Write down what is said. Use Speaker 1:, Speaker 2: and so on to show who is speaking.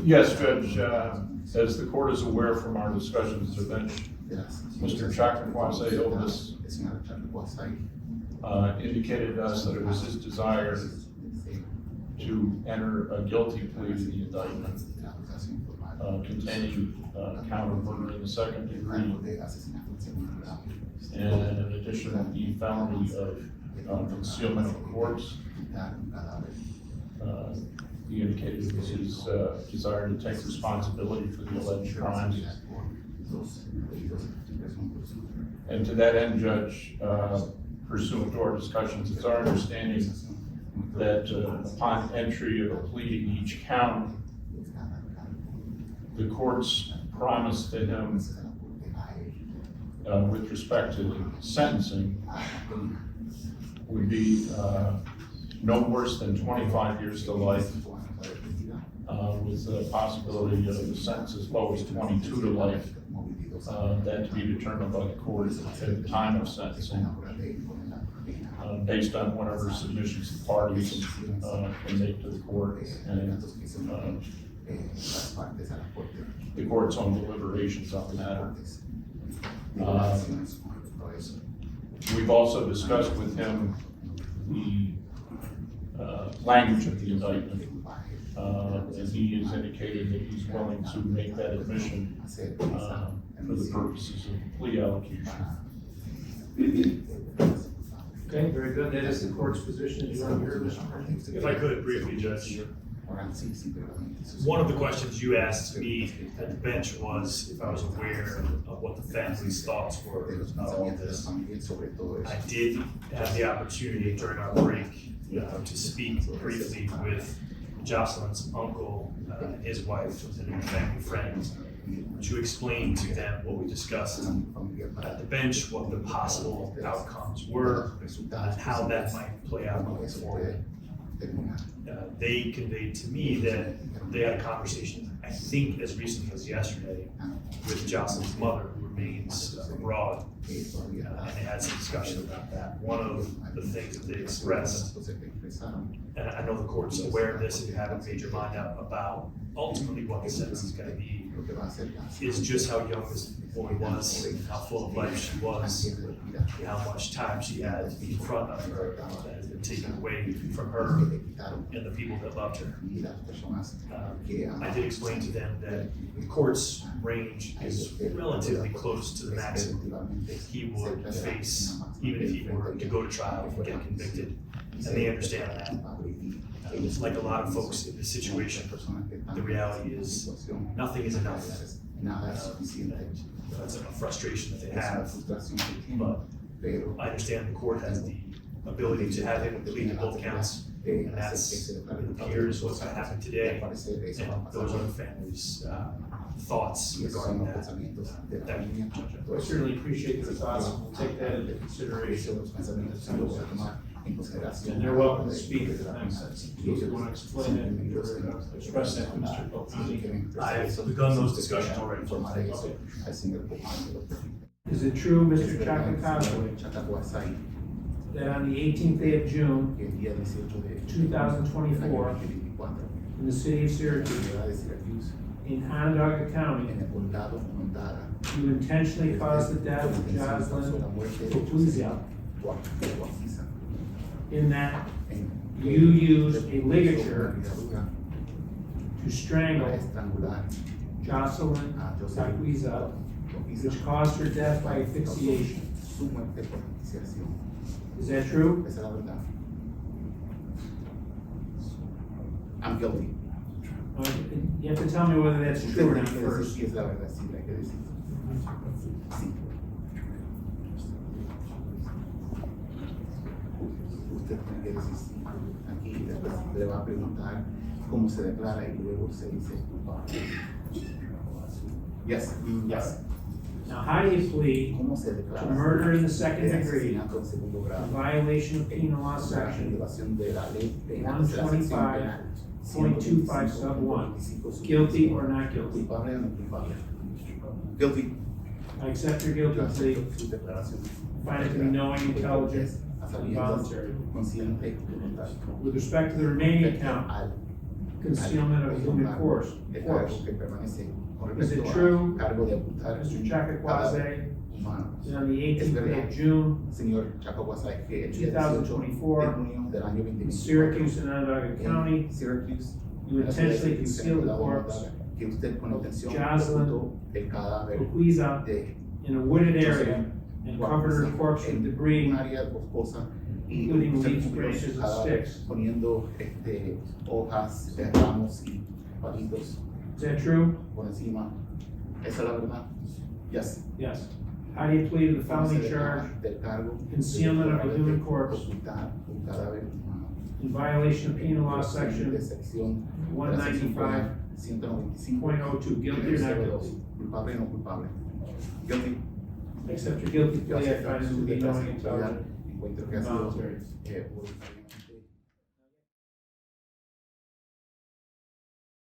Speaker 1: Yes, Judge, as the court is aware from our discussions at the bench, Mr. Chacaguasay-Ilbis indicated to us that it was his desire to enter a guilty plea to the indictment containing count of murder in the second degree, and in addition, the felony of concealment of a corpse. He indicated it was his desire to take responsibility for the alleged crimes. And to that end, Judge, pursuant to our discussions, it's our understanding that upon entry of a plea to each count, the court's promise to him with respect to sentencing would be no worse than 25 years to life, with the possibility of a sentence as low as 22 to life, that to be determined by the court at the time of sentencing, based on whatever submissions the parties can make to the court and the court's own deliberations on the matter. We've also discussed with him the language of the indictment, and he has indicated that he's willing to make that admission for the purposes of the plea allocation.
Speaker 2: Okay, very good. That is the court's position. Do you want to hear, Mr. Martin?
Speaker 3: If I could briefly, Judge. One of the questions you asked me at the bench was if I was aware of what the family's thoughts were about all this. I did have the opportunity during our break to speak briefly with Joselyn's uncle, his wife, and a family friend, to explain to them what we discussed at the bench, what the possible outcomes were, and how that might play out going forward. They conveyed to me that they had a conversation, I think as recently as yesterday, with Jocelyn's mother, who remains abroad, and they had some discussion about that. One of the things that they expressed, and I know the court's aware of this, if you haven't made your mind up about ultimately what the sentence is going to be, is just how young this boy was, how full of life she was, and how much time she had in front of her that has been taken away from her and the people that loved her. I did explain to them that the court's range is relatively close to the maximum he would face, even if he were to go to trial and get convicted, and they understand that. Like a lot of folks in this situation, the reality is nothing is enough. That's a frustration that they have, but I understand the court has the ability to have him plead to both counts, and that's, it appears, what's going to happen today, and those are the family's thoughts regarding that.
Speaker 2: I certainly appreciate your thoughts. We'll take that into consideration. And they're welcome to speak at the time. If you want to explain it or express that to Mr. Toaquiza.
Speaker 3: I've begun those discussions already.
Speaker 2: Okay. Is it true, Mr. Chacaguasay, that on the 18th day of June, 2024, in the city of Syracuse, in Onondaga County, you intentionally caused the death of Joselyn Jhoana Toaquiza, in that you used a ligature to strangle Joselyn Toaquiza, which caused her death by asphyxiation. Is that true?
Speaker 4: I'm guilty.
Speaker 2: You have to tell me whether that's true or not first.
Speaker 4: Sí, es la verdad, sí, hay que decir. Sí. Usted tiene que decir sí. Aquí después le va a preguntar cómo se declara y luego se dice culpable. Yes, yes.
Speaker 2: Now, how do you plead
Speaker 4: ¿Cómo se declara?
Speaker 2: to murder in the second degree,
Speaker 4: Asesinato en segundo grado.
Speaker 2: in violation of penal law section
Speaker 4: Violación de la ley penal, de la sección penal.
Speaker 2: 125.25 sub 1, guilty or not guilty?
Speaker 4: Culpable o no culpable. Guilty.
Speaker 2: I accept your guilty plea,
Speaker 4: Su declaración.
Speaker 2: find it to be knowing, intelligent, and voluntary.
Speaker 4: Consciente y voluntario.
Speaker 2: With respect to the remaining count,
Speaker 4: Al
Speaker 2: concealment of human corpse.
Speaker 4: el cargo que permanece con
Speaker 2: Is it
Speaker 4: respecto
Speaker 2: true,
Speaker 4: al cargo de ocultar
Speaker 2: Mr.
Speaker 4: un
Speaker 2: Chacaguasay,
Speaker 4: cadáver humano.
Speaker 2: that on the 18th day of June,
Speaker 4: Señor Chacaguasay, que el día
Speaker 2: 2024,
Speaker 4: 18 de junio del año
Speaker 2: in
Speaker 4: 2024,
Speaker 2: Syracuse and Onondaga County,
Speaker 4: en Syracuse,
Speaker 2: you
Speaker 4: en la ciudad de
Speaker 2: intentionally
Speaker 4: Syracuse,
Speaker 2: concealed the
Speaker 4: en
Speaker 2: corpse
Speaker 4: que usted con intención
Speaker 2: Joselyn
Speaker 4: ocultó el cadáver
Speaker 2: Toaquiza
Speaker 4: de
Speaker 2: in a wooded area
Speaker 4: Joselyn
Speaker 2: and covered her corpse with
Speaker 4: en
Speaker 2: debris,
Speaker 4: un área boscosa y
Speaker 2: including
Speaker 4: usted
Speaker 2: leaves,
Speaker 4: cubrió su
Speaker 2: branches, and
Speaker 4: cadáver
Speaker 2: sticks.
Speaker 4: poniendo hojas, ramos y palitos
Speaker 2: Is that true?
Speaker 4: por encima. ¿Esa es la verdad? Yes.
Speaker 2: Yes. How do you plead to the
Speaker 4: ¿Cómo se
Speaker 2: felony
Speaker 4: declara
Speaker 2: charge
Speaker 4: del cargo
Speaker 2: concealment of a human corpse
Speaker 4: ocultar un cadáver humano?
Speaker 2: in violation of penal law
Speaker 4: De
Speaker 2: section
Speaker 4: sección
Speaker 2: 195.02,
Speaker 4: 195.02,
Speaker 2: guilty or not guilty?
Speaker 4: culpable o no culpable. Guilty.
Speaker 2: Accept your guilty
Speaker 4: Yo
Speaker 2: plea, I
Speaker 4: acepto
Speaker 2: find it
Speaker 4: su
Speaker 2: to be knowing and
Speaker 4: declaración.
Speaker 2: intelligent.
Speaker 4: Encuentro que ha sido
Speaker 2: Voluntary.
Speaker 4: voluntario.